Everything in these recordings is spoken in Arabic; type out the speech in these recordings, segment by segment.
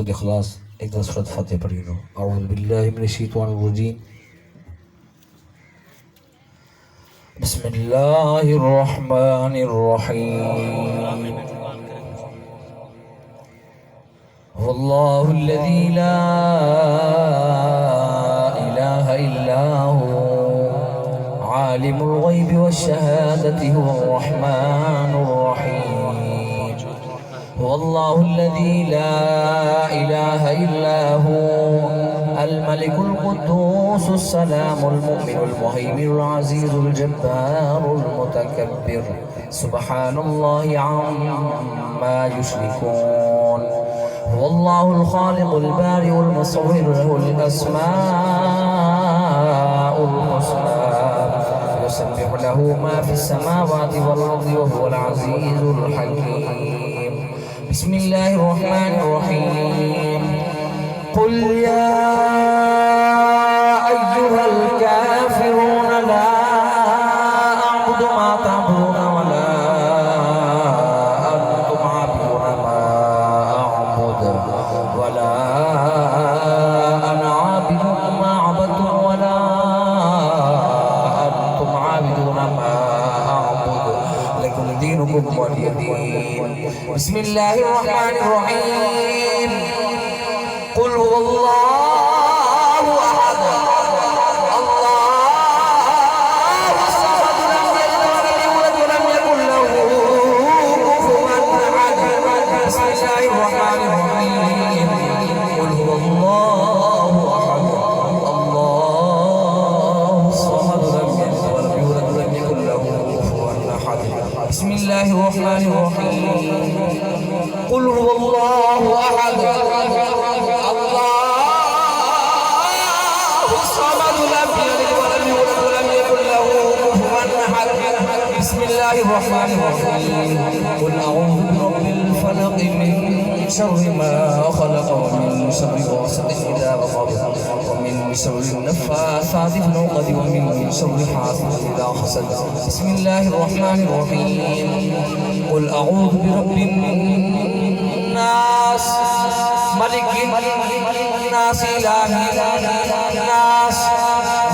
इखलास एक दफा सूरत फतेह पढ़ी लो। अऊज़ु बिल्लाहि मिनश शैतानिर रजीम। बिस्मिल्लाहिर रहमानिर रहीम। वल्लाहुल्लज़ी ला इलाहा इल्ला हु आलिमुल गैबि वश्शहादति हुवर रहमानुर रहीम। वल्लाहुल्लज़ी ला इलाहा इल्ला हु अल मलिकुल कुद्दूसुस सलामुल मुमिनुल मुहैमिनुल अज़ीज़ुल जब्बारुल मुतकब्बिर सुब्हानल्लाहि अम्मा युश्रिकून। वल्लाहुल खालिकुल बारिउल मुसव्विर लहुल अस्माउल हुस्ना युसब्बिहु लहु मा फिस समावाति वल अर्दि व हुवल अज़ीज़ुल हकीम। बिस्मिल्लाहिर रहमानिर रहीम। कुल या अय्युहल काफिरून ला अअबुदु मा तअबुदून व ला अंतुम आबिदून मा अअबुदु व ला अना आबिदुन मा अबदतुम व ला अंतुम आबिदून मा अअबुदु लकुम दीनुकुम वलिय दीन। बिस्मिल्लाहिर रहमानिर रहीम। कुल हुवल्लाहु अहद अल्लाहु समद लम यलिद व लम यूलद व लम यकुल लहु कुफुवन अहद। बिस्मिल्लाहिर रहमानिर रहीम। कुल हुवल्लाहु अहद अल्लाहु समद लम यलिद व लम यूलद व लम यकुल लहु कुफुवन अहद। बिस्मिल्लाहिर रहमानिर रहीम। कुल हुवल्लाहु अहद قل أعوذ برب الفلق من شر ما خلق ومن شر غاسق إذا وقب ومن شر النفاثات في العقد ومن شر حاسد إذا حسد. بسم الله الرحمن الرحيم. قل أعوذ برب الناس ملك الناس إله الناس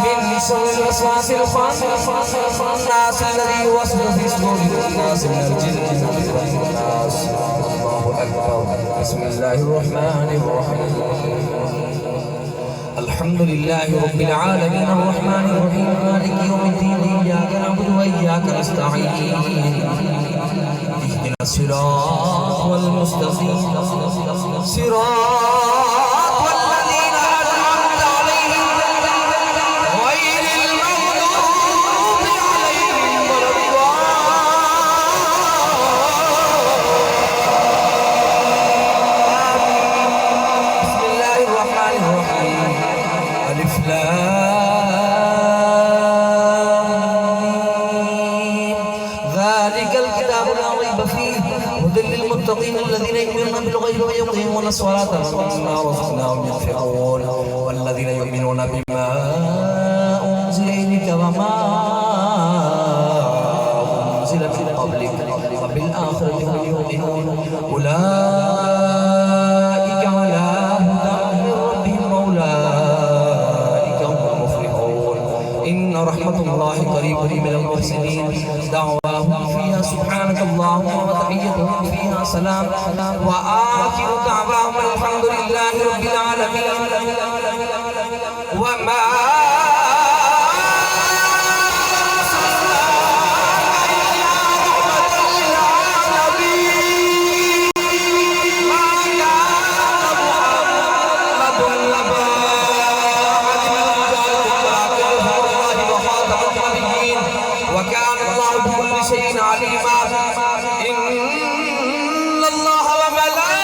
من شر الوسواس الخناس الذي يوسوس في صدور الناس من الجنة والناس. الله أكبر. بسم الله الرحمن الرحيم. الحمد لله رب العالمين الرحمن الرحيم مالك يوم الدين إياك نعبد وإياك نستعين اهدنا الصراط المستقيم صراط الذين أنعمت عليهم غير المغضوب عليهم ولا الضالين. بسم الله الرحمن الرحيم. ألف لام ميم. ذلك الكتاب لا ريب فيه هدى للمتقين الذين يؤمنون بالغيب ويقيمون الصلاة ومما رزقناهم ينفقون والذين يؤمنون بما أنزل إليك وما أنزل من قبلك وبالآخرة هم يوقنون أولئك على هدى من ربهم وأولئك هم المفلحون. إن رحمة الله قريب من المحسنين. دعواهم فيها سبحانك اللهم وتحيتهم فيها سلام وآخر دعواهم الحمد لله رب العالمين. وما وكان الله بكل شيء عليما. إن الله وملائكته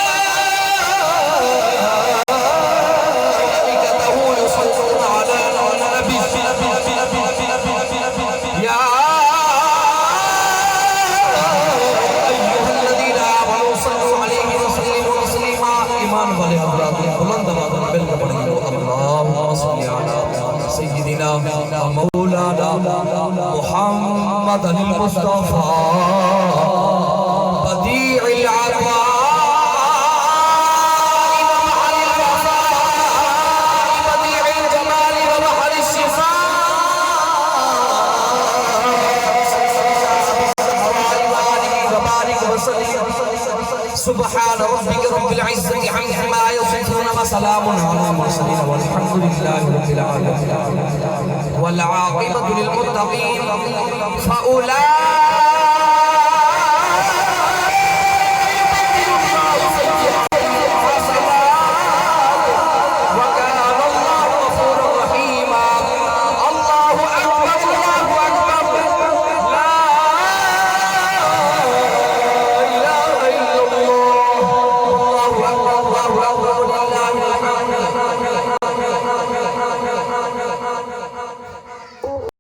يصلون على النبي يا أيها الذين آمنوا صلوا عليه وسلموا تسليما. إيمان والے حضرات بلند آواز میں مل کر پڑھیں اللهم صل على سيدنا ومولانا محمد المصطفى بديع العطاء سبحان ربك رب العزة عما يصفون وسلام على المرسلين والحمد لله رب العالمين والعاقبة للمتقين فأولئك